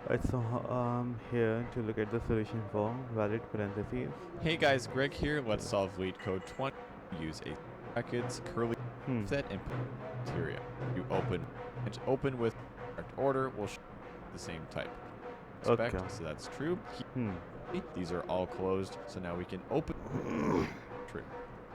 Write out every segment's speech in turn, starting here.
So here to look at the solution for valid parentheses. Hey guys, Greg here. Let's solve LeetCode 20. Use a brackets, curly set, and criteria. You open with correct order will show the same type. Expect, Okay. so that's true. Hmm. These are all closed, so now we can open true.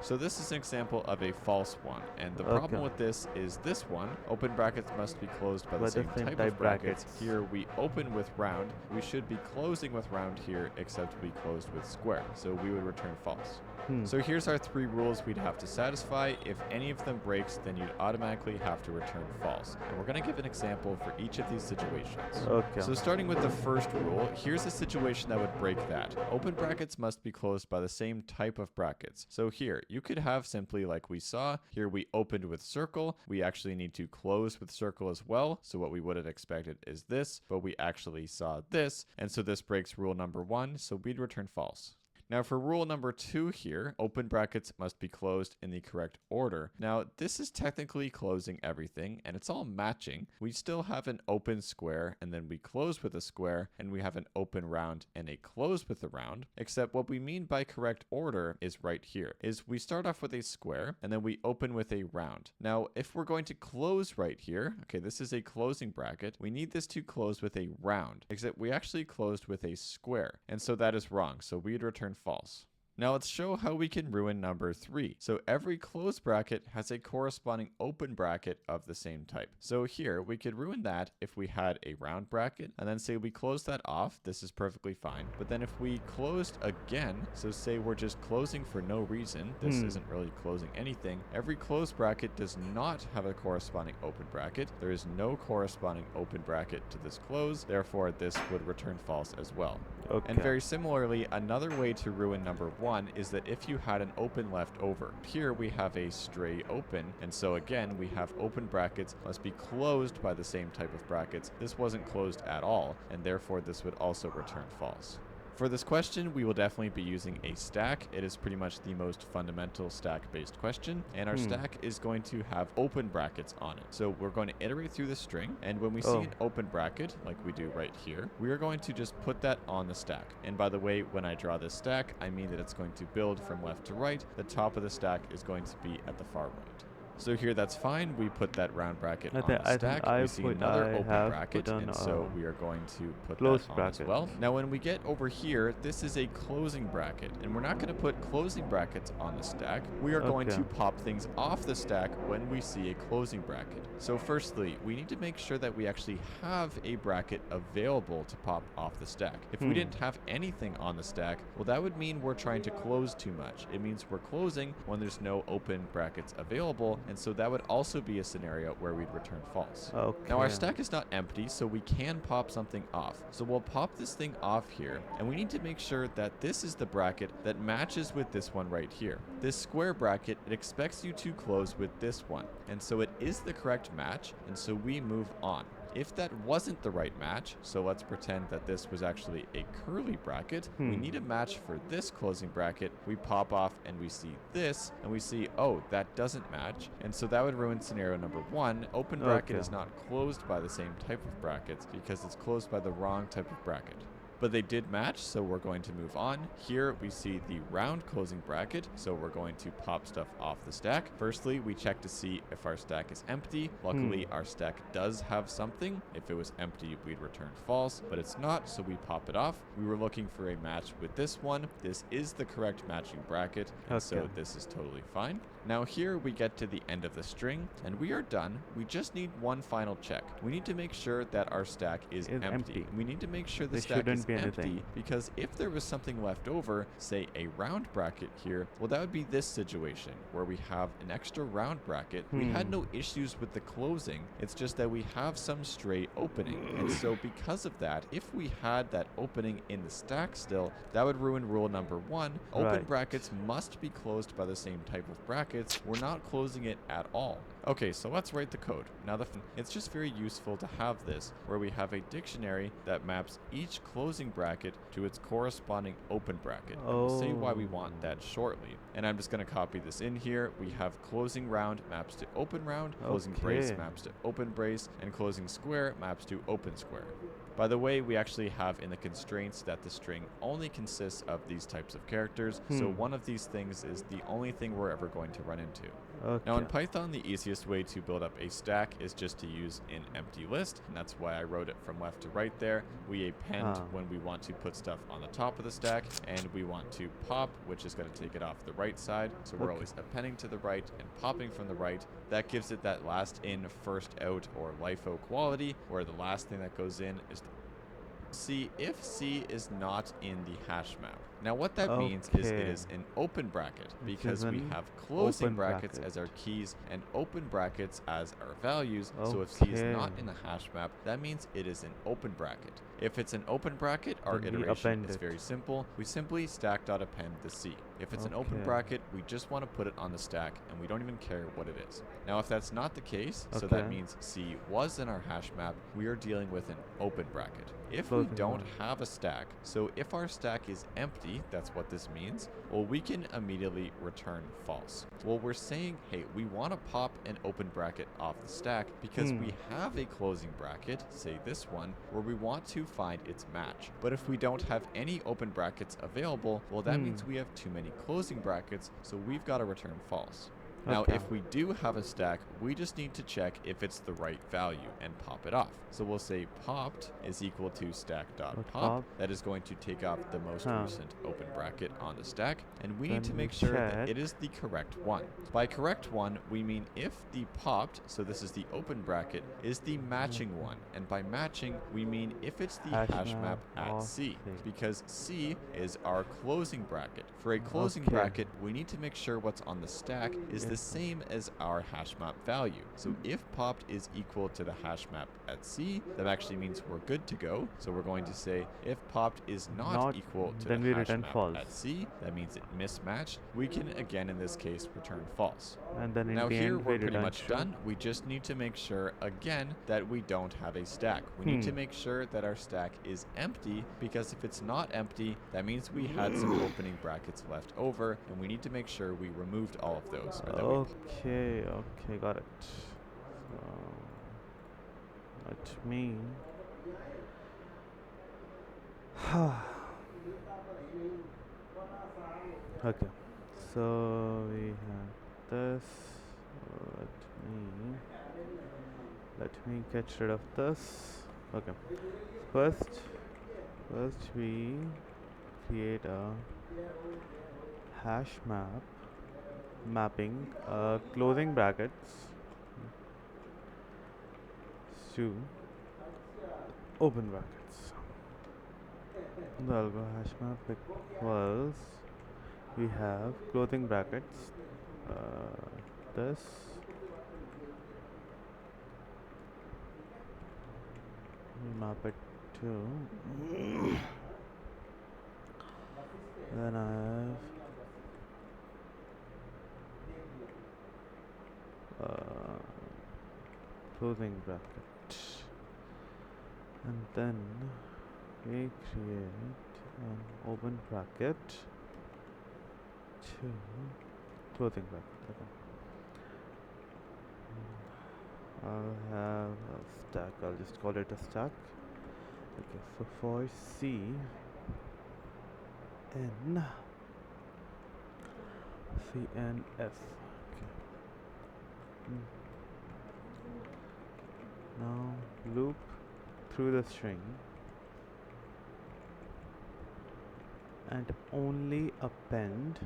So this is an example of a false one, and the problem with this is this one, open brackets must be closed by the same type of brackets. Here we open with round, we should be closing with round here, except we closed with square, so we would return false. So here's our 3 rules we'd have to satisfy. If any of them breaks, then you'd automatically have to return false. And we're going to give an example for each of these situations. Okay. So starting with the first rule, here's a situation that would break that. Open brackets must be closed by the same type of brackets. So here, you could have simply like we saw, here we opened with circle, we actually need to close with circle as well. So what we would have expected is this, but we actually saw this, and so this breaks rule number 1, so we'd return false. Now for rule number 2 here, open brackets must be closed in the correct order. Now this is technically closing everything and it's all matching. We still have an open square and then we close with a square, and we have an open round and a close with a round, except what we mean by correct order is right here, is we start off with a square and then we open with a round. Now if we're going to close right here, okay, this is a closing bracket, we need this to close with a round, except we actually closed with a square, and so that is wrong, so we'd return false. Now let's show how we can ruin number 3. So every closed bracket has a corresponding open bracket of the same type. So here we could ruin that if we had a round bracket and then say we close that off, this is perfectly fine. But then if we closed again, so say we're just closing for no reason, this isn't really closing anything, every closed bracket does not have a corresponding open bracket. There is no corresponding open bracket to this close, therefore this would return false as well. Okay. And very similarly, another way to ruin number 1 is that if you had an open left over, here we have a stray open, and so again we have open brackets must be closed by the same type of brackets. This wasn't closed at all, and therefore this would also return false. For this question, we will definitely be using a stack. It is pretty much the most fundamental stack-based question, and our stack is going to have open brackets on it. So we're going to iterate through the string, and when we see an open bracket, like we do right here, we are going to just put that on the stack. And by the way, when I draw this stack, I mean that it's going to build from left to right. The top of the stack is going to be at the far right. So here that's fine, we put that round bracket on the stack, we see another open bracket, and so we are going to put that on as well. Now when we get over here, this is a closing bracket, and we're not going to put closing brackets on the stack, we are going to pop things off the stack when we see a closing bracket. So firstly, we need to make sure that we actually have a bracket available to pop off the stack. If we didn't have anything on the stack, well that would mean we're trying to close too much. It means we're closing when there's no open brackets available, and so that would also be a scenario where we'd return false. Now our stack is not empty, so we can pop something off. So we'll pop this thing off here, and we need to make sure that this is the bracket that matches with this one right here. This square bracket, it expects you to close with this one, and so it is the correct match, and so we move on. If that wasn't the right match, so let's pretend that this was actually a curly bracket, we need a match for this closing bracket, we pop off and we see this, and we see, oh, that doesn't match, and so that would ruin scenario number 1. Open bracket is not closed by the same type of brackets because it's closed by the wrong type of bracket. But they did match, so we're going to move on. Here we see the round closing bracket, so we're going to pop stuff off the stack. Firstly, we check to see if our stack is empty. Luckily, our stack does have something. If it was empty, we'd return false, but it's not, so we pop it off. We were looking for a match with this one. This is the correct matching bracket, and so this is totally fine. Now here we get to the end of the string, and we are done. We just need one final check. We need to make sure that our stack is empty. We need to make sure the stack is empty, because if there was something left over, say a round bracket here, well that would be this situation where we have an extra round bracket. We had no issues with the closing, it's just that we have some stray opening, and so because of that, if we had that opening in the stack still, that would ruin rule number 1. Open brackets must be closed by the same type of brackets. We're not closing it at all. Okay, so let's write the code. Now it's just very useful to have this where we have a dictionary that maps each closing bracket to its corresponding open bracket. And we'll say why we want that shortly. And I'm just going to copy this in here. We have closing round maps to open round, closing brace maps to open brace, and closing square maps to open square. By the way, we actually have in the constraints that the string only consists of these types of characters, so one of these things is the only thing we're ever going to run into. Okay. Now in Python, the easiest way to build up a stack is just to use an empty list, and that's why I wrote it from left to right there. We append when we want to put stuff on the top of the stack, and we want to pop, which is going to take it off the right side. So we're always appending to the right and popping from the right. That gives it that last in, first out, or LIFO quality, where the last thing that goes in is C if C is not in the hash map. Now what that means is it is an open bracket, because we have closing brackets as our keys and open brackets as our values. So if C is not in the hash map, that means it is an open bracket. If it's an open bracket, our iteration is very simple. We simply stack.append the C. If it's an open bracket, we just want to put it on the stack, and we don't even care what it is. Now, if that's not the case, so that means C was in our hash map, we are dealing with an open bracket. If we don't have a stack, so if our stack is empty, that's what this means, well, we can immediately return false. Well, we're saying, hey, we want to pop an open bracket off the stack because we have a closing bracket, say this one, where we want to find its match. But if we don't have any open brackets available, well, that means we have too many closing brackets, so we've got to return false. Now, if we do have a stack, we just need to check if it's the right value and pop it off. So we'll say popped is equal to stack.pop. That is going to take off the most recent open bracket on the stack, and we need to make sure that it is the correct one. By correct one, we mean if the popped, so this is the open bracket, is the matching one. And by matching, we mean if it's the hash map at C, because C is our closing bracket. For a closing bracket, we need to make sure what's on the stack is the same as our hash map value. So if popped is equal to the hash map at C, that actually means we're good to go. So we're going to say if popped is not equal to the hash map at C, that means it mismatched. We can again in this case return false. And then now here we're pretty much done. We just need to make sure again that we don't have a stack. We need to make sure that our stack is empty, because if it's not empty, that means we had some opening brackets left over, and we need to make sure we removed all of those. Okay, got it. So let me okay, so we have this. Let me get rid of this. Okay, first we create a hash mapping closing brackets to open brackets. The algo hash map equals, we have closing brackets, this we map it to then I have closing bracket, and then we create an open bracket to closing bracket. I'll have a stack. I'll just call it a stack. Okay, so for C N CNF. Okay. Now loop through the string and only append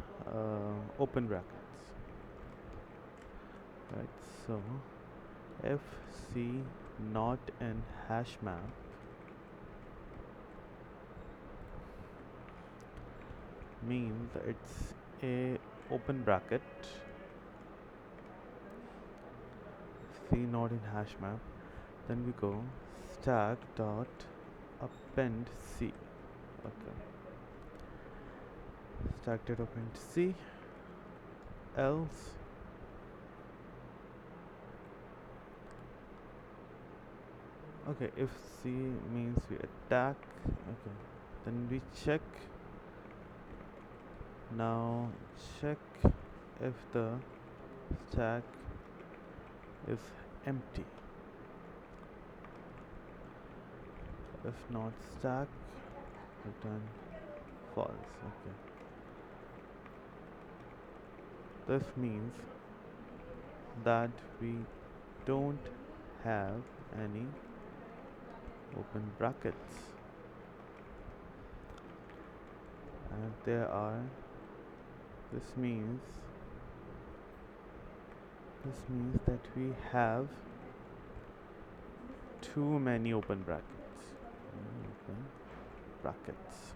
open brackets. Right, so if C not in hash map, means it's a open bracket. C not in hash map, then we go stack dot append C. Okay, stack dot append C, else okay, if C means we attack, okay, then we check. Now check if the stack is empty. If not stack, return false. Okay. This means that we don't have any open brackets, and there are this means that we have too many open brackets. Open brackets.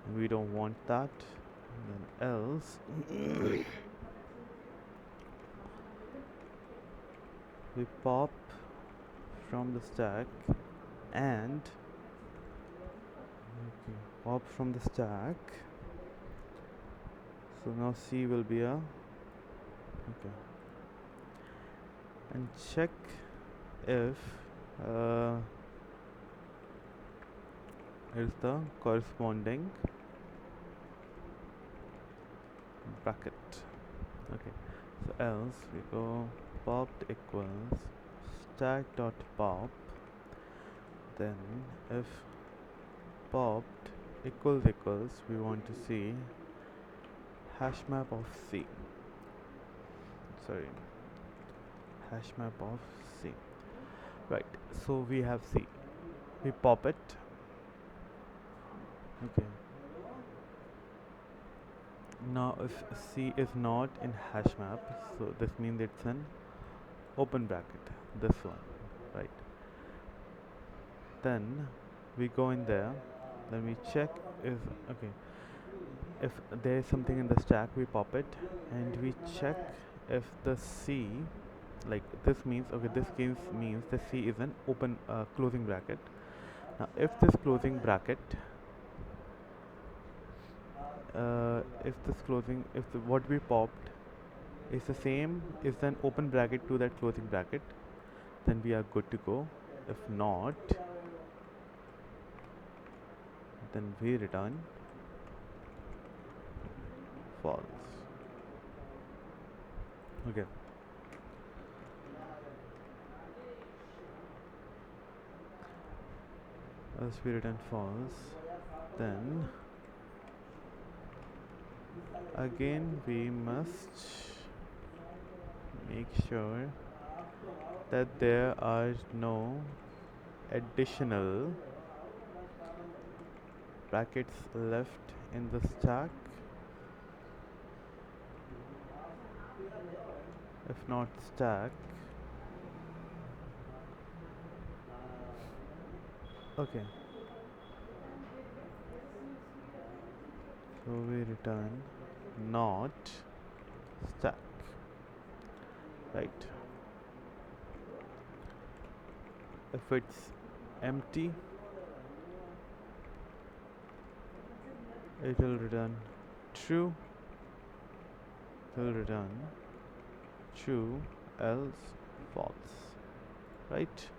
And we don't want that. And then else we pop from the stack and pop from the stack. So now C will be a okay. And check if is the corresponding bracket. Okay, so else we go popped equals stack dot pop. Then if popped equals we want to see hash map of C. Sorry, hash map of C. Right, so we have C. We pop it. Okay. Now if C is not in hash map, so this means it's an open bracket. This one, right? Then we go in there. Then we check if okay. If there is something in the stack, we pop it, and we check if the C, like this means okay. This case means the C is an open closing bracket. Now if this closing bracket if the what we popped is the same is an open bracket to that closing bracket, then we are good to go. If not, then we return false. Okay. As we return false, then again we must make sure that there are no additional brackets left in the stack. If not stack, okay, so we return not stack, right? If it's empty, it will return true. It will return true, else false, right?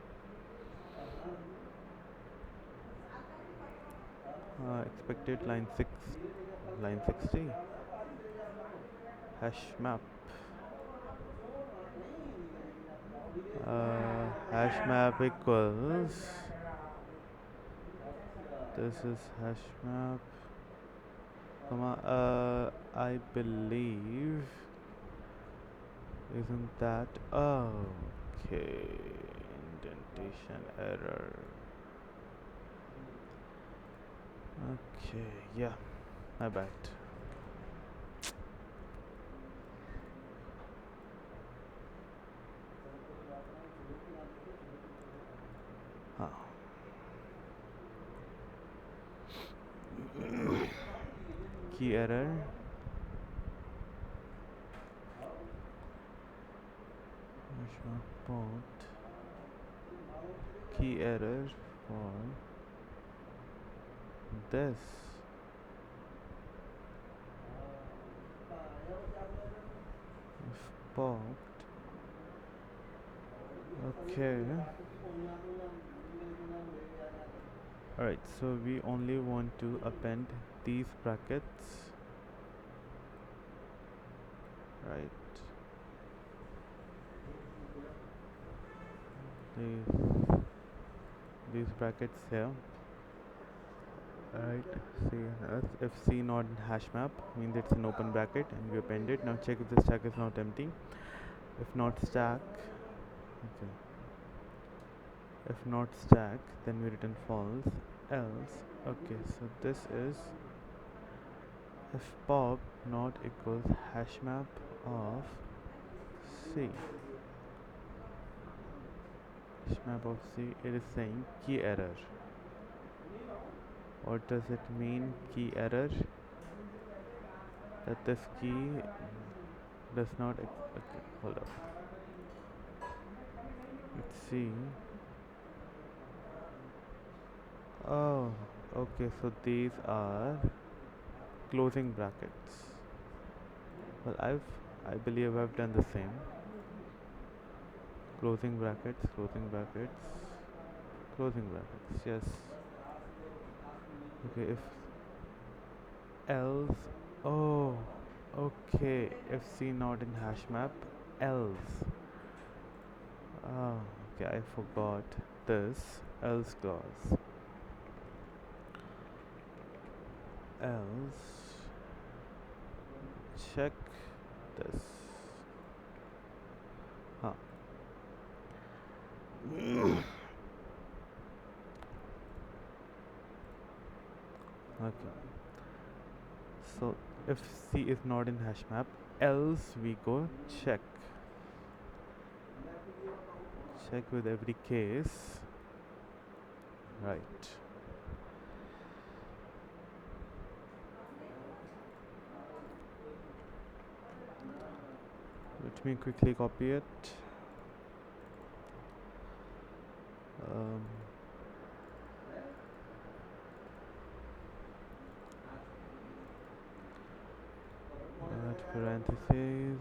Expected line 60 hash map. Hash map equals this is hash map comma I believe isn't that okay, indentation error. Okay, yeah, my bad. Huh. Key error. Port. Key error for this. If popped. Okay. Alright, so we only want to append these brackets, right? these brackets here. Alright, see, if C not in hash map means it's an open bracket and we append it. Now check if the stack is not empty. If not stack, okay. If not stack, then we return false. Else, okay. So this is if pop not equals hash map of C. Hash map of C. It is saying key error. What does it mean, key error? That this key does not okay, hold up. Let's see. Oh, okay, so these are closing brackets. Well, I believe I've done the same. Closing brackets, closing brackets, closing brackets, yes. Okay, if else, oh, okay, if C not in hash map, else. Oh, okay, I forgot this else clause. Else, check this. Huh. Okay. So if C is not in hash map, else we go check. Check with every case. Right. Let me quickly copy it. Parentheses.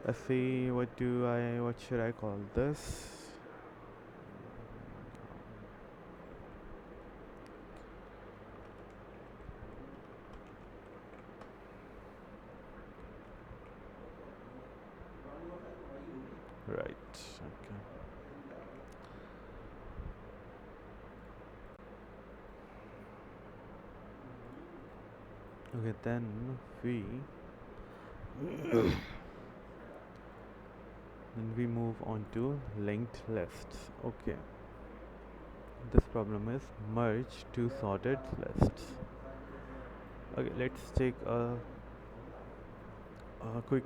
Let's see, what should I call this? Right, okay. Okay, then we move on to linked lists. Okay. This problem is merge two sorted lists. Okay, let's take a quick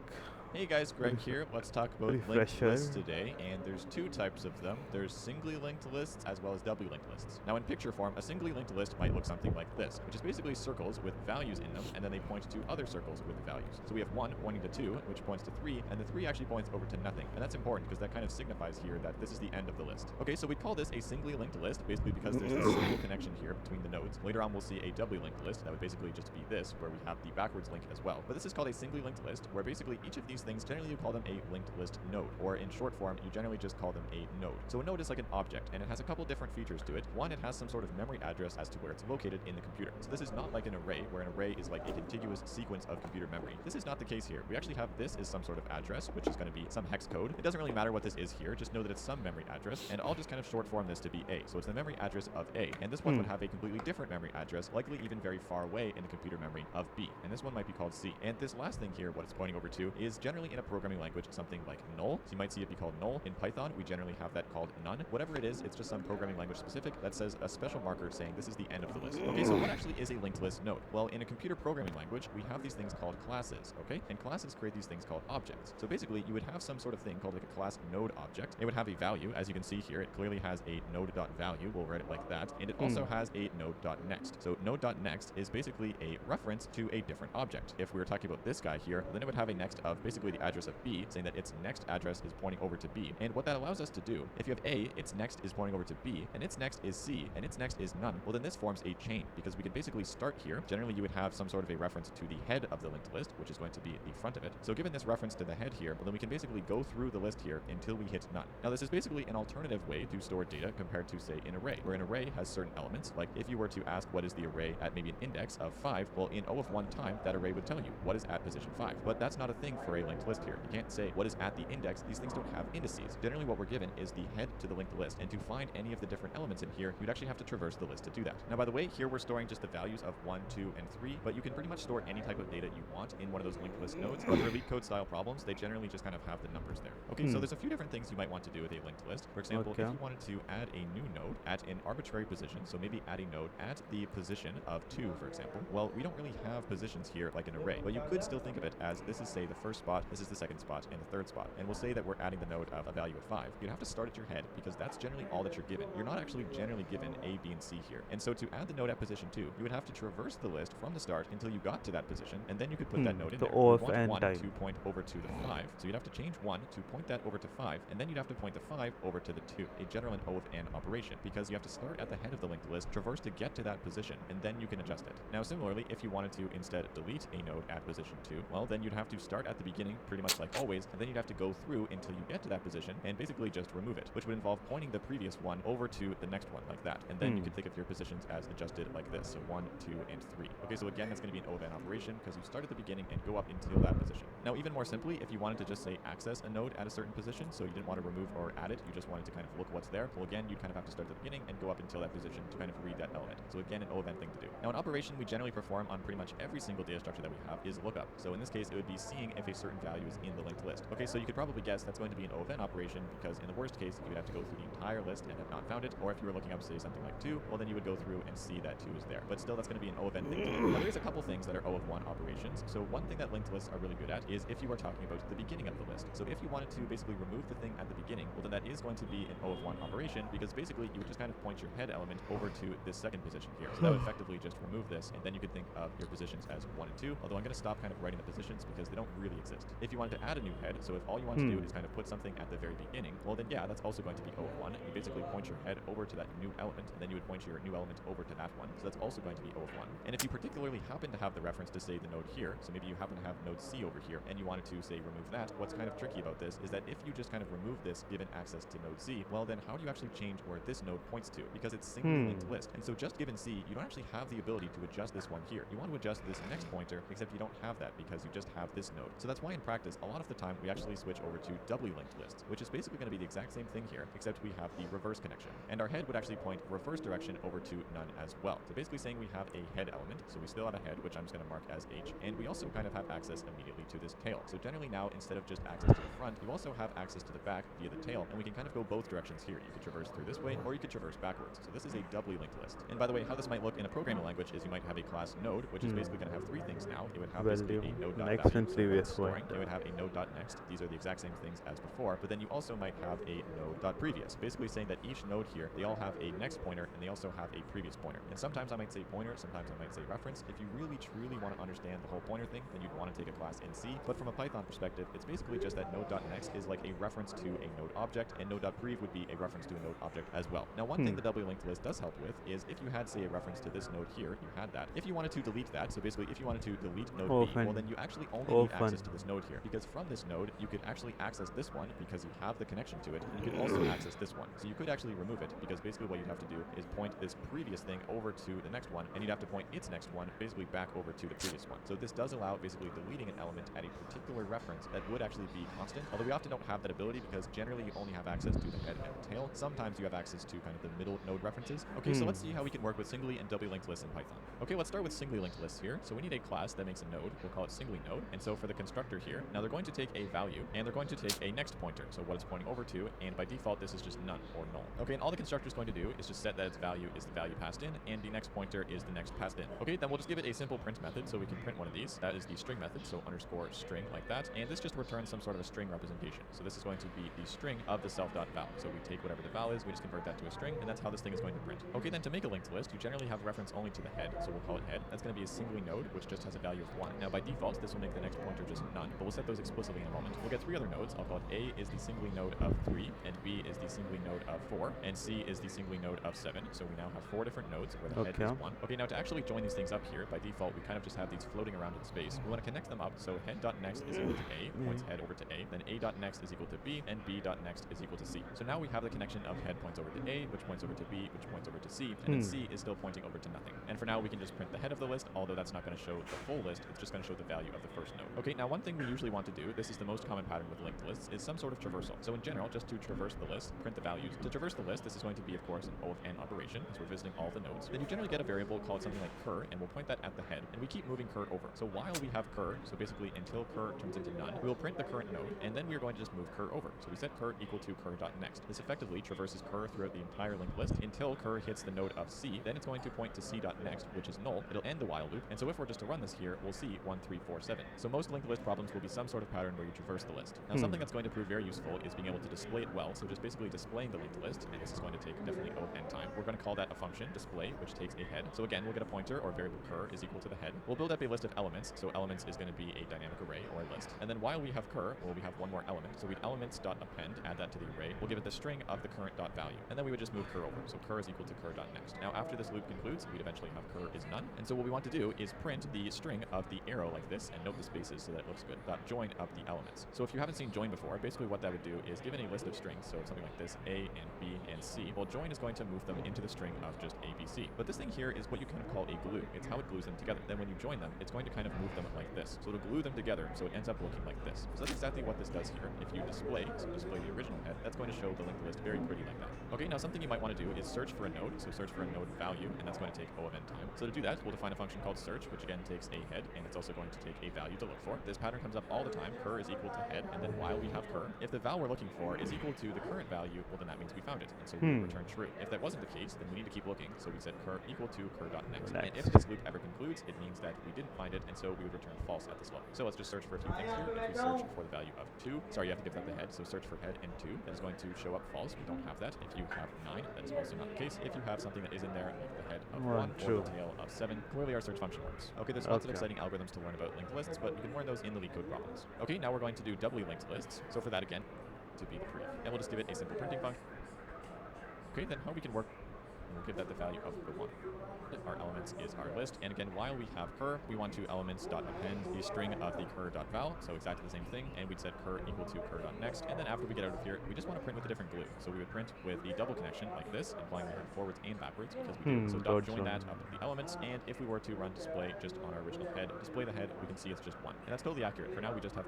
Hey guys, Greg here. Let's talk about linked refresher. lists today, and there's two types of them. There's singly linked lists as well as doubly linked lists. Now in picture form, a singly linked list might look something like this, which is basically circles with values in them, and then they point to other circles with values. So we have 1 pointing to 2, which points to 3, and the 3 actually points over to nothing. And that's important because that kind of signifies here that this is the end of the list. Okay, so we call this a singly linked list, basically because there's this single connection here between the nodes. Later on we'll see a doubly linked list, that would basically just be this, where we have the backwards link as well. But this is called a singly linked list, where basically each of these things, generally you call them a linked list node, or in short form, you generally just call them a node. So a node is like an object, and it has a couple different features to it. One, it has some sort of memory address as to where it's located in the computer. So this is not like an array, where an array is like a contiguous sequence of computer memory. This is not the case here. We actually have this as some sort of address, which is going to be some hex code. It doesn't really matter what this is here, just know that it's some memory address, and I'll just kind of short form this to be A. So it's the memory address of A, and this one would have a completely different memory address, likely even very far away in the computer memory of B, and this one might be called C. And this last thing here, what it's pointing over to, is generally in a programming language something like null. So you might see it be called null. In Python, we generally have that called none. Whatever it is, it's just some programming language specific that says a special marker saying this is the end of the list. Okay, so what actually is a linked list node? Well, in a computer programming language, we have these things called classes, okay? And classes create these things called objects. So basically, you would have some sort of thing called like a class node object. It would have a value. As you can see here, it clearly has a node.value. We'll write it like that. And it also has a node.next. So node.next is basically a reference to a different object. If we were talking about this guy here, then it would have a next of basically the address of B, saying that its next address is pointing over to B. And what that allows us to do, if you have A, its next is pointing over to B, and its next is C, and its next is none, well then this forms a chain, because we can basically start here. Generally you would have some sort of a reference to the head of the linked list, which is going to be the front of it. So given this reference to the head here, well then we can basically go through the list here until we hit none. Now this is basically an alternative way to store data compared to, say, an array, where an array has certain elements. Like if you were to ask what is the array at maybe an index of 5, well in O of 1 time, that array would tell you what is at position 5. But that's not a thing for a linked list here. You can't say what is at the index. These things don't have indices. Generally what we're given is the head to the linked list, and to find any of the different elements in here, you'd actually have to traverse the list to do that. Now, by the way, here we're storing just the values of 1, 2, and 3, but you can pretty much store any type of data you want in one of those linked list nodes. But for LeetCode style problems, they generally just kind of have the numbers there. Okay, so there's a few different things you might want to do with a linked list. For example, if you wanted to add a new node at an arbitrary position, so maybe add a node at the position of 2, for example, well, we don't really have positions here like an array, but you could still think of it as this is, say, the first spot, this is the second spot, and the third spot. And we'll say that we're adding the node of a value of 5. You'd have to start at your head because that's generally all that you're given. You're not actually generally given A, B, and C here. And so to add the node at position 2, you would have to traverse the list from the start until you got to that position, and then you could put that node in there. You would want 1 to point over to the 5. So you'd have to change 1 to point that over to 5, and then you'd have to point the 5 over to the 2, a general and O of N operation, because you have to start at the head of the linked list, traverse to get to that position, and then you can adjust it. Now, similarly, if you wanted to instead delete a node at position 2, well, then you'd have to start at the beginning, pretty much like always, and then you'd have to go through until you get to that position and basically just remove it, which would involve pointing the previous one over to the next one like that. And then you can think of your positions as adjusted like this, so 1, 2, and 3. Okay, so again, that's going to be an O of N operation because you start at the beginning and go up until that position. Now, even more simply, if you wanted to just say access a node at a certain position, so you didn't want to remove or add it, you just wanted to kind of look what's there, well, again, you'd kind of have to start at the beginning and go up until that position to kind of read that element. So again, an O of N thing to do. Now, an operation we generally perform on pretty much every single data structure that we have is lookup. So in this case, it would be seeing if a certain value is in the linked list. Okay, so you could probably guess that's going to be an O of N operation because in the worst case, you would have to go through the entire list and have not found it, or if you were looking up, say, something like 2, well, then you would go through and see that 2 is there. But still, that's going to be an O of N thing to do. Now, there's a couple things that are O of 1 operations. So one thing that linked lists are really good at is if you are talking about the beginning of the list. So if you wanted to basically remove the thing at the beginning, well, then that is going to be an O of 1 operation because basically you would just kind of point your head element over to this second position here. So that would effectively just remove this, and then you could think of your positions as 1 and 2, although I'm going to stop kind of writing the positions because they don't really exist. If you wanted to add a new head, so if all you want to do is kind of put something at the very beginning, well, then yeah, that's also going to be O of 1. You basically point your head over to that new element, and then you would point your new element over to that one. So that's also going to be O of 1. And if you particularly happen to have the reference to, say, the node here, so maybe you happen to have node C over here, and you wanted to, say, remove that, what's kind of tricky about this is that if you just kind of remove this given access to node C, well, then how do you actually change where this node points to? Because it's singly linked list. And so just given C, you don't actually have the ability to adjust this one here. You want to adjust this next pointer, except you don't have that because you just have this node. So that's why in practice, a lot of the time, we actually switch over to doubly linked lists, which is basically going to be the exact same thing here, except we have the reverse connection. And our head would actually point reverse direction over to none as well. So basically saying we have a head element, so we still have a head, which I'm just going to mark as H, and we also kind of have access immediately to this tail. So generally now, instead of just access to the front, you also have access to the back via the tail, and we can kind of go both directions here. You could traverse through this way, or you could traverse backwards. So this is a doubly linked list. And by the way, how this might look in a programming language is you might have a class node, which is basically going to have 3 things now. It would have basically a node.value, storing. It would have a node.next. These are the exact same things as before, but then you also might have a node.previous, basically saying that each node here, they all have a next pointer, and they also have a previous pointer. And sometimes I might say pointer, sometimes I might say reference. If you really, truly want to understand the whole pointer thing, then you'd want to take a class in C. But from a Python perspective, it's basically just that node.next is like a reference to a node object, and node.prev would be a reference to a node object as well. Now, one thing the doubly linked list does help with is if you had, say, a reference to this node here, you had that. If you wanted to delete that, so basically if you wanted to delete node B, well, then you actually only need access to this node here, because from this node, you could actually access this one because you have the connection to it, and you could also access this one. So you could actually remove it, because basically what you'd have to do is point this previous thing over to the next one, and you'd have to point its next one basically back over to the previous one. So this does allow basically deleting an element at a particular reference that would actually be constant, although we often don't have that ability because generally you only have access to the head and the tail. Sometimes you have access to kind of the middle node references. Okay, so let's see how we can work with singly and doubly linked lists in Python. Okay, let's start with singly linked lists here. So we need a class that makes a node. We'll call it singly node. And so for the constructor here, now they're going to take a value, and they're going to take a next pointer, so what it's pointing over to, and by default this is just none or null. Okay, and all the constructor is going to do is just set that its value is the value passed in, and the next pointer is the next passed in. Okay, then we'll just give it a simple print method, so we can print one of these. That is the string method, so underscore string like that, and this just returns some sort of a string representation. So this is going to be the string of the self.val. So we take whatever the val is, we just convert that to a string, and that's how this thing is going to print. Okay, then to make a linked list, you generally have reference only to the head, so we'll call it head. That's going to be a singly node, which just has a value of 1. Now by default, this will make the next pointer just none, but we'll set those explicitly in a moment. We'll get 3 other nodes. I'll call it A is the singly node of 3, and B is the the singly node of 4, and C is the singly node of 7. So we now have 4 different nodes where the head Okay. is 1. Okay, now to actually join these things up here, by default, we kind of just have these floating around in space. We want to connect them up, so head.next is equal to A, points head over to A, then A.next is equal to B, and B.next is equal to C. So now we have the connection of head points over to A, which points over to B, which points over to C, and then C is still pointing over to nothing. And for now, we can just print the head of the list, although that's not going to show the full list, it's just going to show the value of the first node. Okay, now one thing we usually want to do, this is the most common pattern with linked lists, is some sort of traversal. So in general, just to traverse the list, print the values. To traverse the list, this is going to be, of course, an O of n operation, so we're visiting all the nodes. Then you generally get a variable called something like cur, and we'll point that at the head, and we keep moving cur over. So while we have cur, so basically until cur turns into none, we will print the current node, and then we are going to just move cur over. So we set cur equal to cur.next. This effectively traverses cur throughout the entire linked list until cur hits the node of C, then it's going to point to C.next, which is null. It'll end the while loop, and so if we're just to run this here, we'll see 1, 3, 4, 7. So most linked list problems will be some sort of pattern where you traverse the list. Now something that's going to prove very useful is being able to display it well, so just basically displaying the linked list, and this is going to take definitely O of n time. We're going to call that a function, display, which takes a head. So again, we'll get a pointer, or variable cur is equal to the head. We'll build up a list of elements, so elements is going to be a dynamic array, or a list. And then while we have cur, well, we have one more element, so we'd elements.append, add that to the array. We'll give it the string of the current dot value, and then we would just move cur over. So cur is equal to cur.next. Now after this loop concludes, we'd eventually have cur is none. And so what we want to do is print the string of the arrow like this, and note the spaces so that it looks good, dot join of the elements. So if you haven't seen join before, basically what that would do is given a list of strings, so something like this, A and B and C, well, join is going to move them into the string of just A, B, C. But this thing here is what you kind of call a glue. It's how it glues them together. Then when you join them, it's going to kind of move them like this. So it'll glue them together, so it ends up looking like this. So that's exactly what this does here. If you display the original head, that's going to show the linked list very pretty like that. Okay, now something you might want to do is search for a node, so search for a node value, and that's going to take O of n time. So to do that, we'll define a function called search, which again takes a head, and it's also going to take a value to look for. This pattern comes up all the time. Cur is equal to head, and then while we have cur, if the val we're looking for is equal to the current value, well then that means we found it, and so we return true. If that wasn't the case, then we need to keep looking, so we set cur equal to cur.next. And if this loop ever concludes, it means that we didn't find it, and so we would return false at this level. So let's just search for a few things here. If we search for the value of 2, sorry, you have to give that the head, so search for head and 2, that is going to show up false. We don't have that. If you have 9, that is also not the case. If you have something that is in there, like the head of 1 or the tail of 7, clearly our search function works. Okay, there's lots of exciting algorithms to learn about linked lists, but you can learn those in the LeetCode problems. Okay, now we're going to do doubly linked lists. So for that again, to be the proof, and we'll just give it a simple printing function. Okay, then how we can work, we'll give that the value of the 1. Our elements is our list, and again, while we have cur, we want to elements.append the string of the cur.val, so exactly the same thing, and we'd set cur equal to cur.next, and then after we get out of here, we just want to print with a different glue. So we would print with the double connection like this, implying we head forwards and backwards, because we do. So dot join that of the elements, and if we were to run display just on our original head, display the head, we can see it's just 1. And that's totally accurate. For now, we just have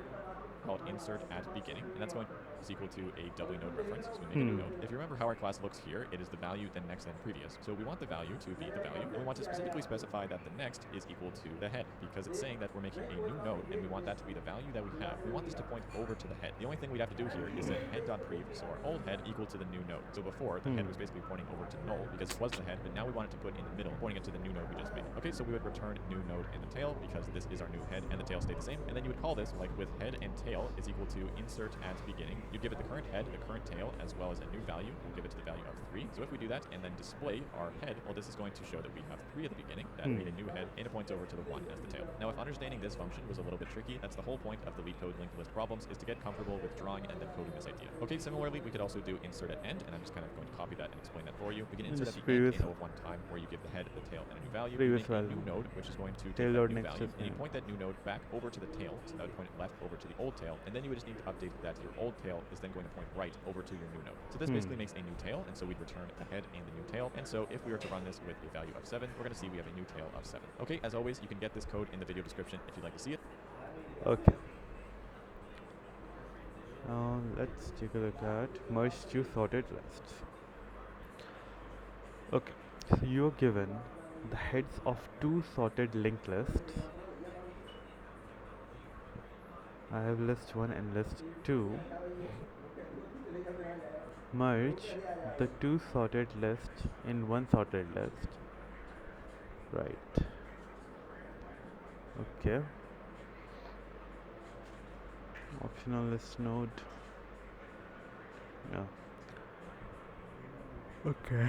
called insert at beginning, and that's going to is equal to a doubly node reference, so we make a new node. If you remember how our class looks here, it is the value, then next, then previous. So we want the value to be the value, and we want to specifically specify that the next is equal to the head, because it's saying that we're making a new node, and we want that to be the value that we have. We want this to point over to the head. The only thing we'd have to do here is set head.prev, so our old head equal to the new node. So before, the head was basically pointing over to null, because it was the head, but now we want it to put in the middle, pointing it to the new node we just made. Okay, so we would return new node and the tail, because this is our new head, and the tail stay the same, and then you would call this, like with head and tail is equal to insert at beginning. You give it the current head, the current tail, as well as a new value. We'll give it to the value of 3. So if we do that and then display our head, well, this is going to show that we have 3 at the beginning. That made a new head, and it points over to the 1 as the tail. Now, if understanding this function was a little bit tricky, that's the whole point of the LeetCode linked list problems, is to get comfortable with drawing and then coding this idea. Okay, similarly, we could also do insert at end, and I'm just kind of going to copy that and explain that for you. We can insert at the end in O of 1 time, where you give the head, the tail, and a new value. You make a new node, which is going to take that new value, and you point that new node back over to the tail, so that would point it left over to the old tail, and then you would just need to update that your old tail is then going to point right over to your new node. So this basically makes a new tail, and so we'd return the head and the new tail, and so if we were to run this with a value of 7, we're going to see we have a new tail of 7. Okay, as always, you can get this code in the video description if you'd like to see it. Okay. Now let's take a look at merge two sorted lists. Okay, so you're given the heads of 2 sorted linked lists. I have list 1 and list 2. Merge the 2 sorted lists in 1 sorted list. Right. Okay. Optional list node. Yeah. Okay.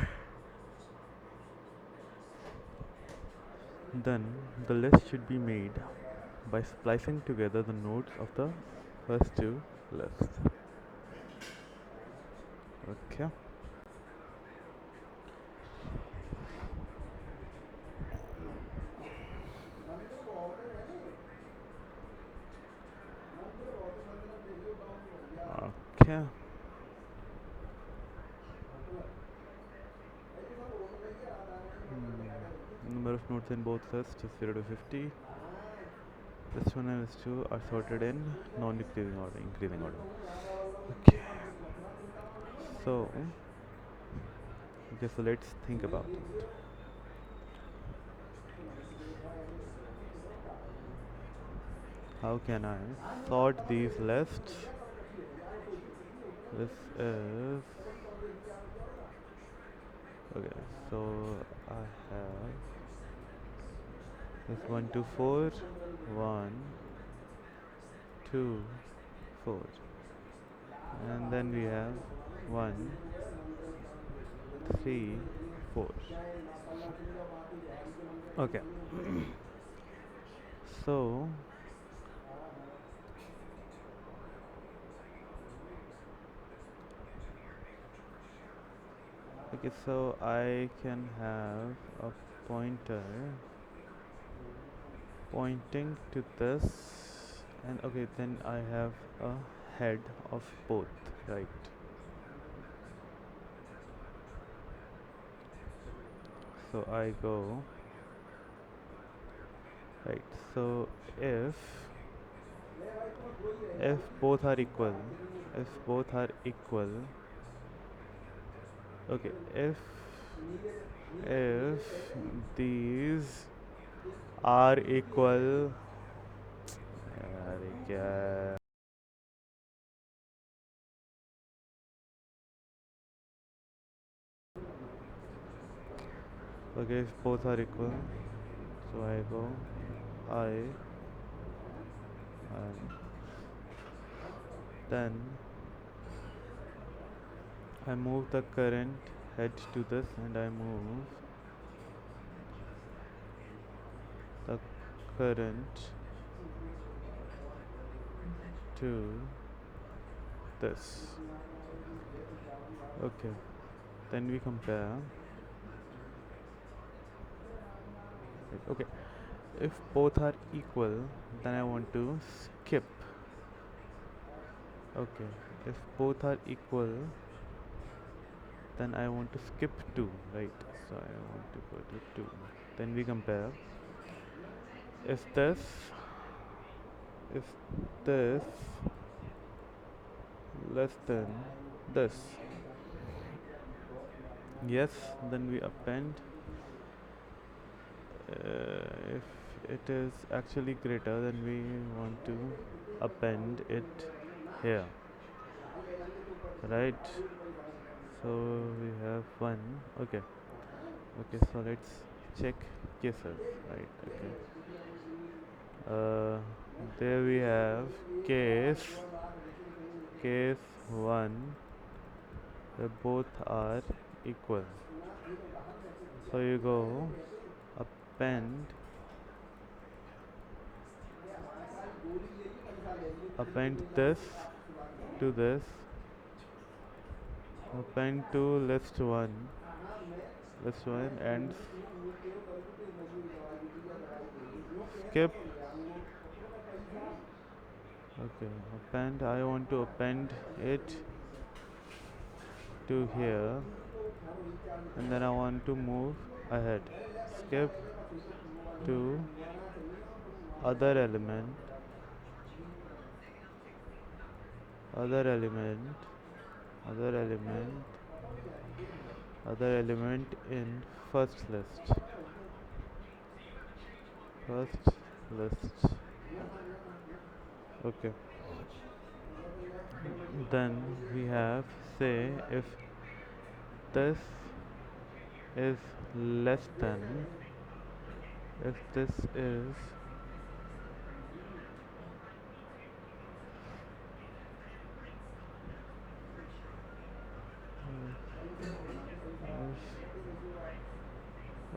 Then the list should be made by splicing together the nodes of the first 2 lists. Okay. Okay. Number of nodes in both lists is 0 to 50. List 1 and list 2 are sorted in non-decreasing order, increasing order. Okay. So, okay, so let's think about it. How can I sort these lists? This is okay. So I have this 1 2 4, 1 2 4, and then we have 1 3 4. Okay. So okay, so I can have a pointer pointing to this, and okay, then I have a head of both, right? So I go right. So if if both are equal, if both are equal, okay, if these are equal, अरे क्या है? Okay, if both are equal, so I go I, and then I move the current head to this, and I move the current to this. Okay, then we compare. Okay, if both are equal, then I want to skip. Okay, if both are equal, then I want to skip 2, right? So I want to go to 2. Then we compare. If this, if this less than this, yes, then we append. If it is actually greater, then we want to append it here, right? So we have one. Okay. Okay, so let's check cases, right? Okay. There we have case 1 where both are equal. So you go append this to this, append to list 1 and skip. Okay, append, I want to append it to here, and then I want to move ahead. Skip to other element, other element, other element, other element in first list. First list. Okay. Then we have, say, if this is less than, if this is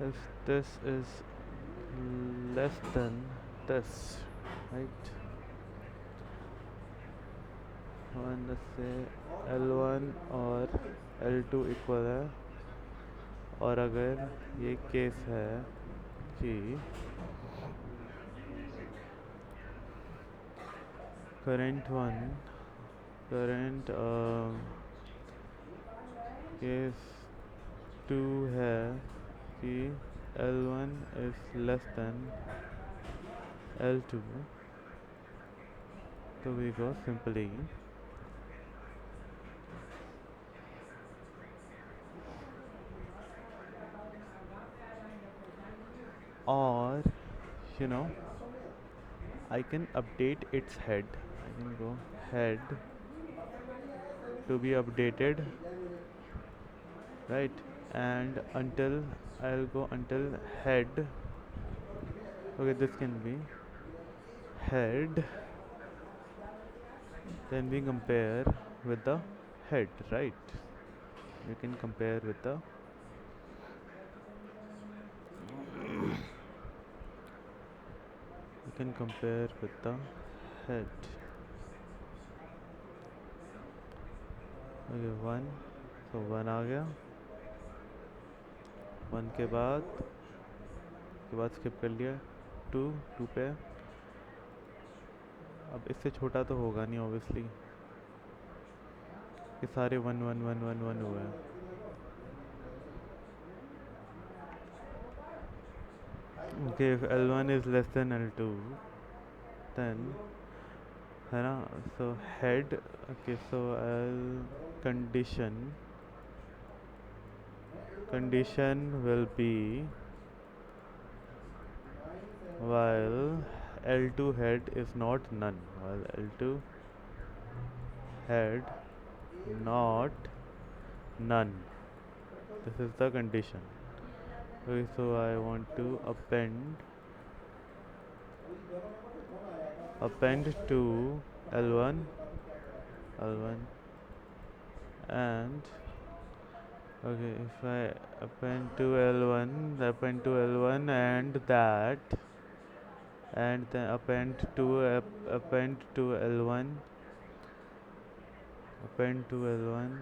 if this is less than this, right? One, let's say L1 or L2 equal है, और अगर ये case है कि current case 2 है कि L1 is less than L2, तो we go simply or you know I can update its head. I can go head to be updated, right? And until I'll go until head. Okay, this can be head. Then we compare with the head, right? You can compare with the head. Okay, one. So one आ गया. One के बाद skip कर लिया. To पे. अब इससे छोटा तो होगा नहीं ऑब्वियसली, ये सारे one one one one one हुए हैं. Okay, if L1 is less than L2, then है ना, so head. Okay, so condition will be while L2 head is not none, while L2 head not none. This is the condition. Okay, so I want to append to L1 and okay, if I append to L1 and that, and then append to L1, append to L1,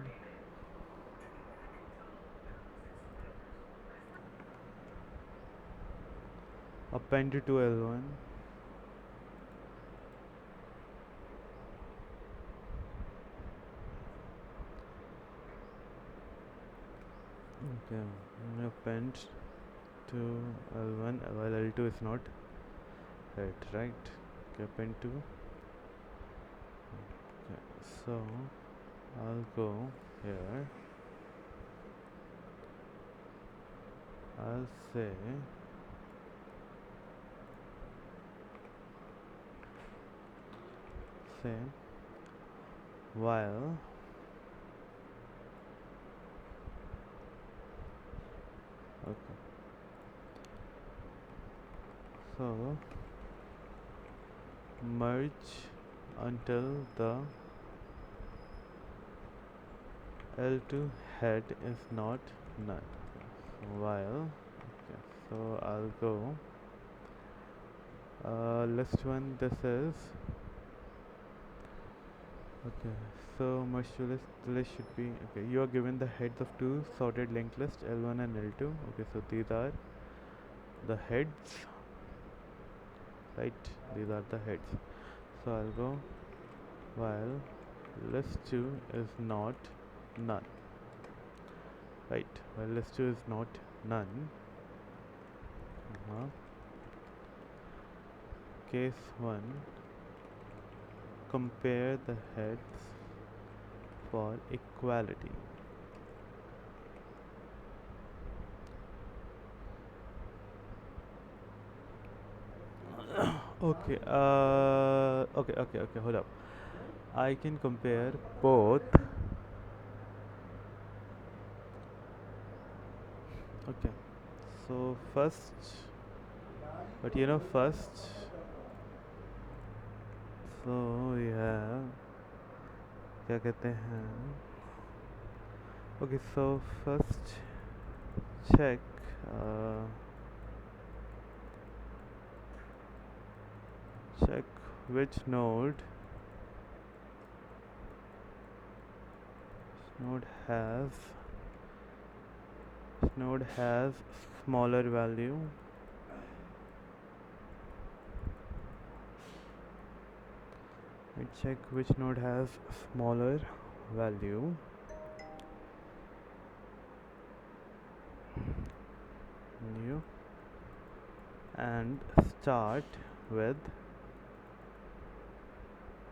append to L1. Okay, append to L1 while L2 is not head, right? Okay, append to. Okay, so I'll go here. I'll say while okay, so merge until the L2 head is not none. While okay, so I'll go list one. This is okay. So merge to list should be okay. You are given the heads of two sorted linked list L1 and L2. Okay, so these are the heads, right? These are the heads. So I'll go while list 2 is not none, right? While list 2 is not none, case 1, compare the heads for equality. Okay, okay, hold up. I can compare both. Okay, so first, but first, so we have क्या कहते हैं. Okay, so first check which node node has node has smaller value. We check which node has smaller value. New and start with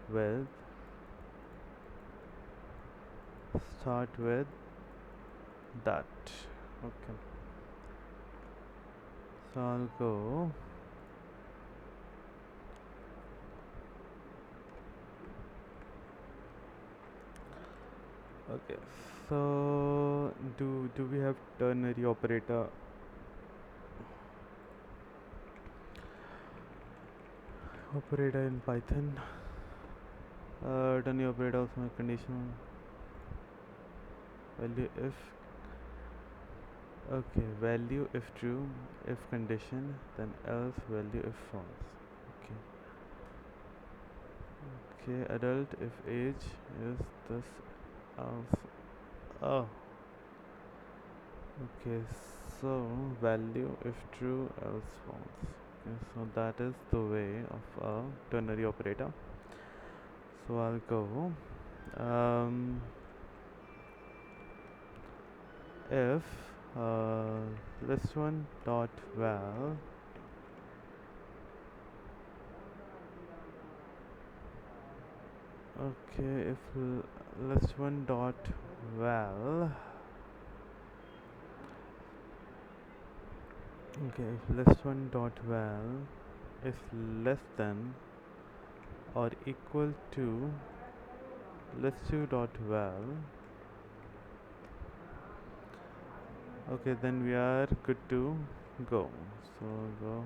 with start with that. Okay, so I'll go okay. So do we have ternary operator in Python? Ternary operator also make conditional value if okay, value if true, if condition, then else value if false. Okay. Okay, adult if age is this, else. Oh. Okay, so value if true, else false. Okay, so that is the way of a ternary operator. So I'll go if list one dot val okay, if list one dot val okay, if list one dot val is less than or equal to list2 dot val, okay, then we are good to go. So go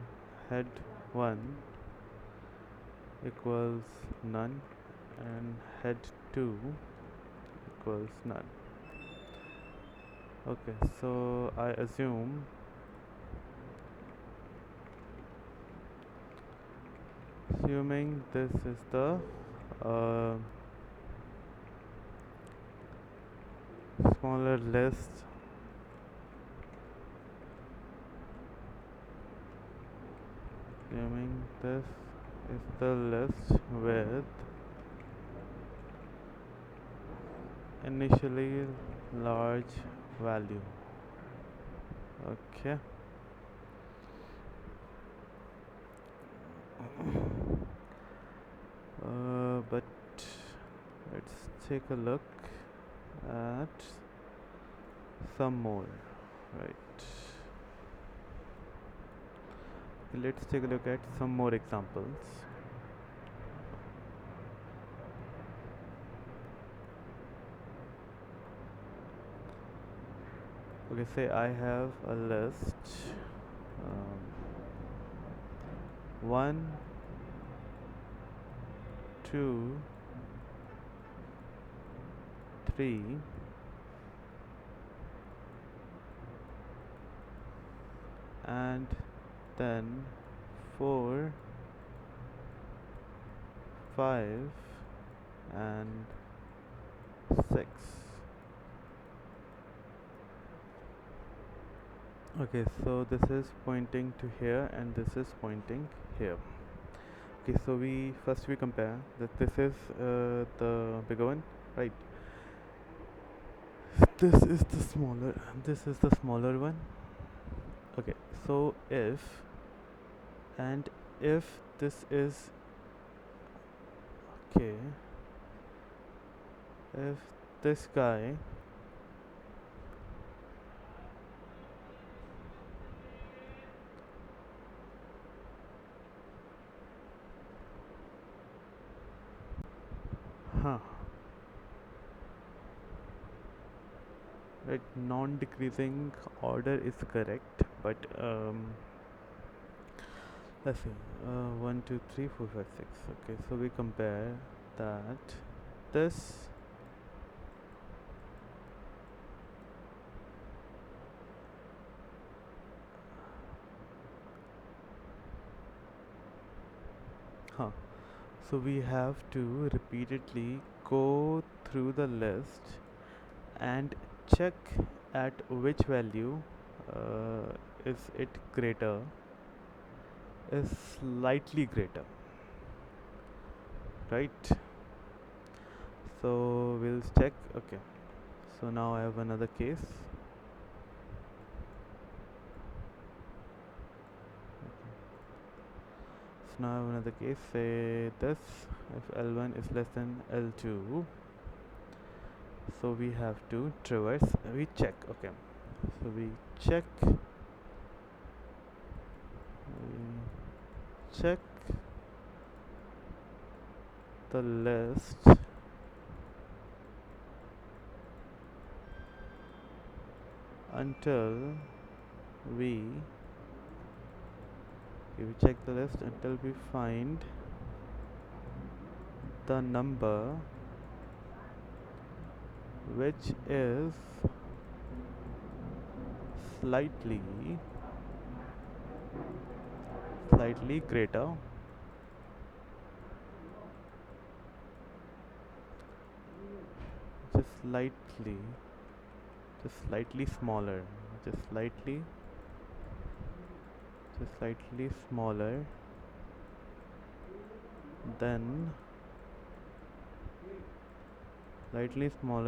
head 1 equals none and head 2 equals none. Okay, so I assume assuming this is the smaller list, assuming this is the list with initially large value. Okay. But let's take a look at some more, right? Let's take a look at some more examples. Okay, say I have a list 1 2 3 and then 4 5 and 6. Okay, so this is pointing to here and this is pointing here. Okay, so we compare that this is the bigger one, right? This is the smaller one. Okay, so if this is okay, if this guy right, non-decreasing order is correct, but let's see, 1 2 3 4 5 6. Okay, so we compare that this so we have to repeatedly go through the list and check at which value is it greater, is slightly greater, right? So we'll check. Okay, so now I have another case. So now I have another case. Say this: if L1 is less than L2, so we have to traverse. We check. Okay, so we check. Check the list until we check the list until we find the number which is slightly greater, just slightly smaller, just slightly smaller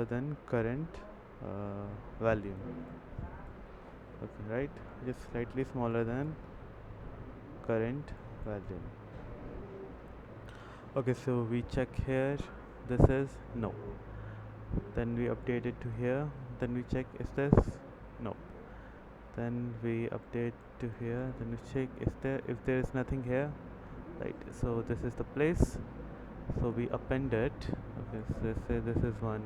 than current value. Okay, right, just slightly smaller than current value. Okay, so we check here, this is no, then we update it to here, then we check is this no, then we update to here, then we check is there, if there is nothing here, right, so this is the place, so we append it. Okay, so let's say this is 1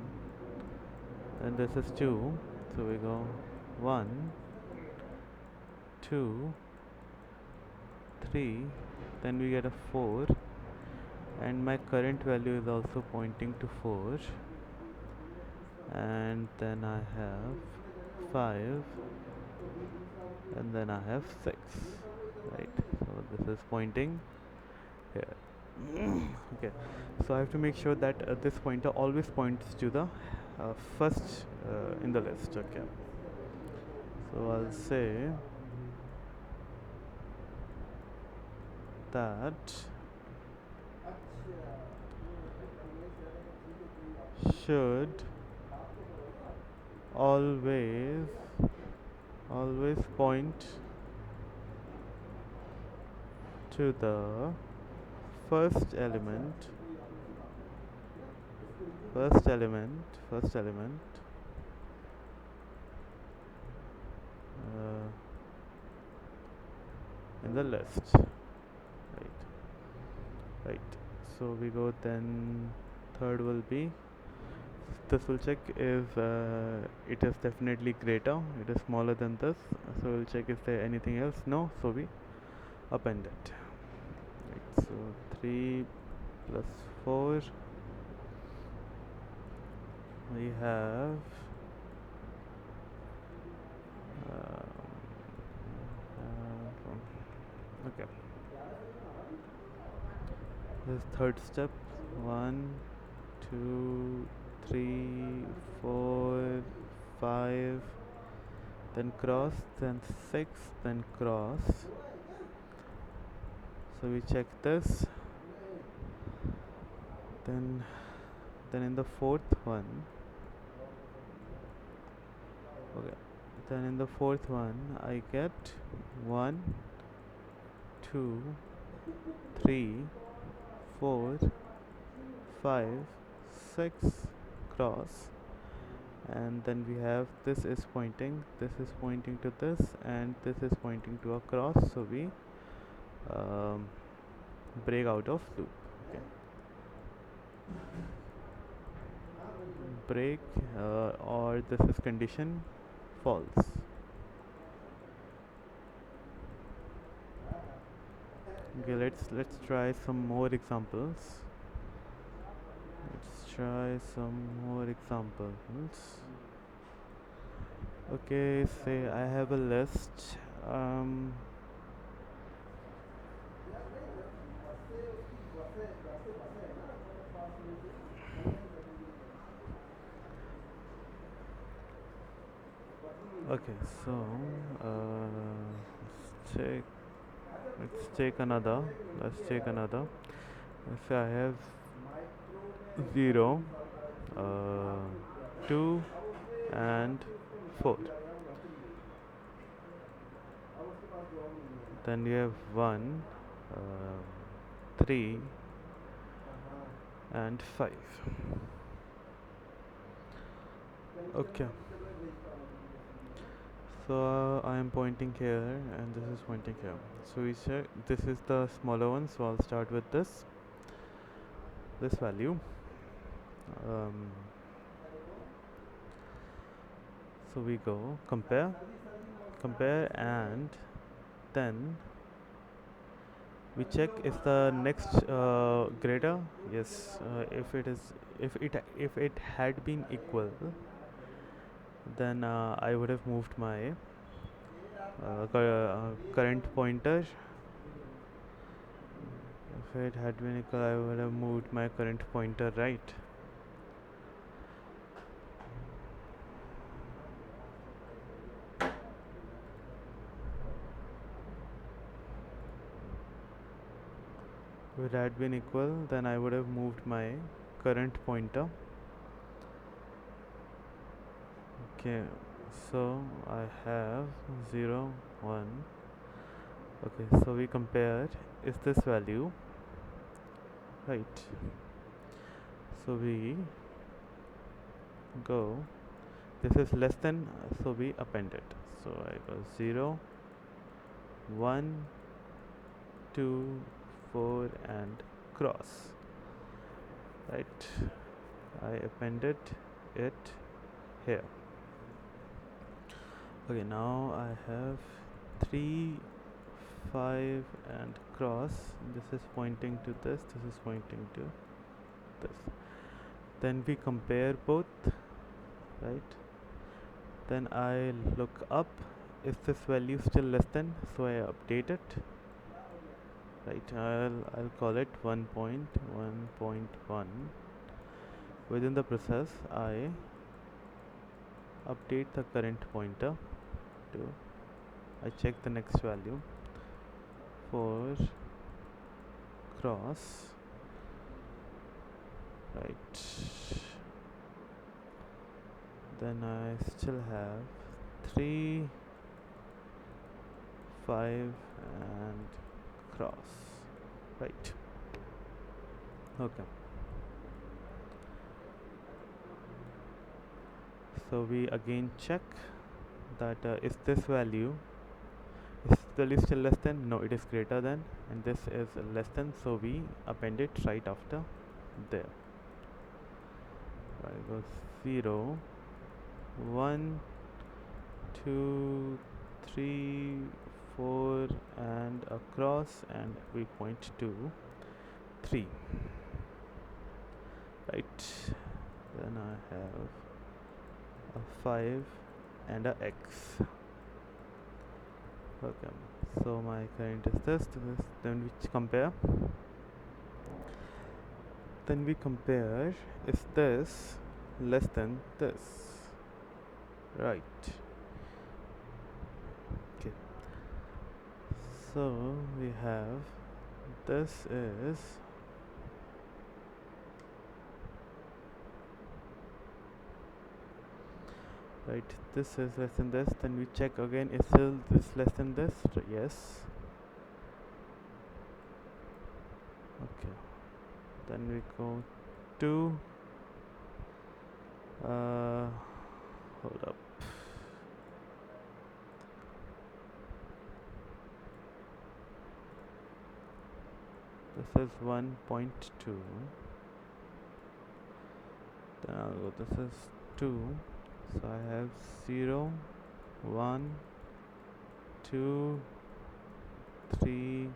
and this is 2, so we go 1 2 3, then we get a 4, and my current value is also pointing to 4, and then I have 5, and then I have 6, right, so this is pointing here. Okay, so I have to make sure that this pointer always points to the first in the list. Okay, so I'll say that should always point to the first element uh, in the list, right, so we go, then third will be, this will check if it is definitely greater, it is smaller than this, so we'll check is there anything else, no, so we append it, right, so 3 plus 4, we have okay, this third step, 1 2 3 4 5, then cross, then 6, then cross, so we check this, then in the fourth one, okay, then in the fourth one I get 1 2 3 4 5 6 cross, and then we have this is pointing to this, and this is pointing to a cross, so we break out of loop. Okay, break or this is condition false. Okay, let's try some more examples. Okay, say I have a list. Okay, so let's take let's take another. Let's take another. Let's say I have 0, 2, and 4. Then you have 1, 3, and 5. Okay. So I am pointing here, and this is pointing here. So we check. This is the smaller one. So I'll start with this value. Um, so we go compare, and then we check if the next greater. Yes, if it had been equal, then I would have moved my current pointer. If it had been equal, I would have moved my current pointer right. If it had been equal, then I would have moved my current pointer. Okay, so I have 0, 1. Okay, so we compare, is this value right? So we go, this is less than, so we append it. So I go 0, 1, 2, 4, and cross, right? I appended it here. Okay, now I have 3, 5, and cross. This is pointing to this is pointing to this. Then we compare both, right? Then I look up, is this value still less than, so I update it, right? I'll call it 1.1.1. Within the process I update the current pointer to, I check the next value for cross, right? Then I still have 3, 5, and cross, right? Okay, so we again check that is this value, is the value still less than? No, it is greater than, and this is less than, so we append it right after there. I go 0, 1, 2, 3, 4, and across, and we point to 3, right? Then I have a 5 and a x. Okay, so my current is this. Then we compare. Then we compare, is this less than this, right? Okay, so we have, this is, right, this is less than this. Then we check again, is still this less than this? Yes. Okay, then we go to hold up, this is 1.2. Then I'll go, this is 2. So I have 0, 1, 2, 3,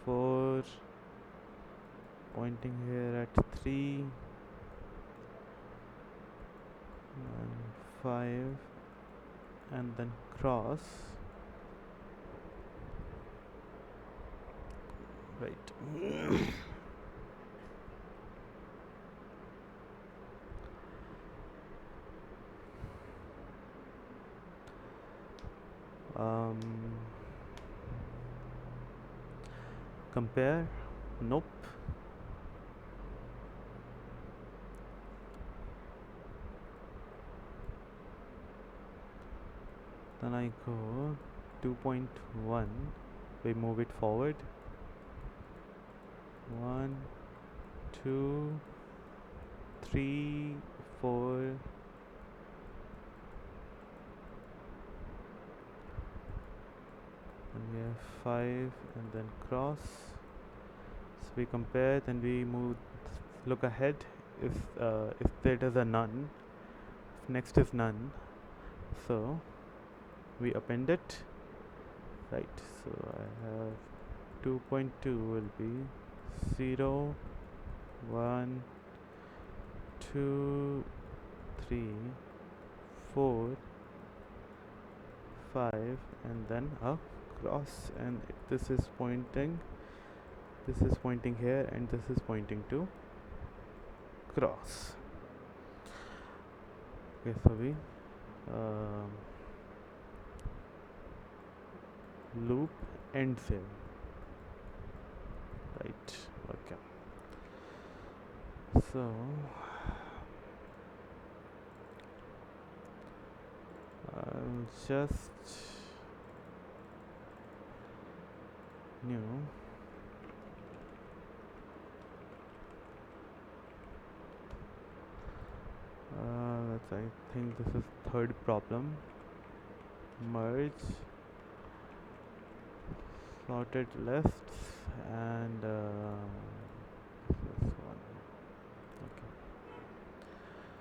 4, pointing here at 3, and 5, and then cross, right? um, compare, nope. Then I go 2.1, we move it forward, 1, 2, 3, 4, and we have 5, and then cross. So we compare, then we move, look ahead. If there is a none, if next is none, so we append it, right? So I have 2.2 will be 0, 1, 2, 3, 4, 5, and then a cross, and this is pointing here, and this is pointing to cross. Okay, so we loop ends here, right? Okay, so I'll just new I think this is third problem. Merge sorted lists and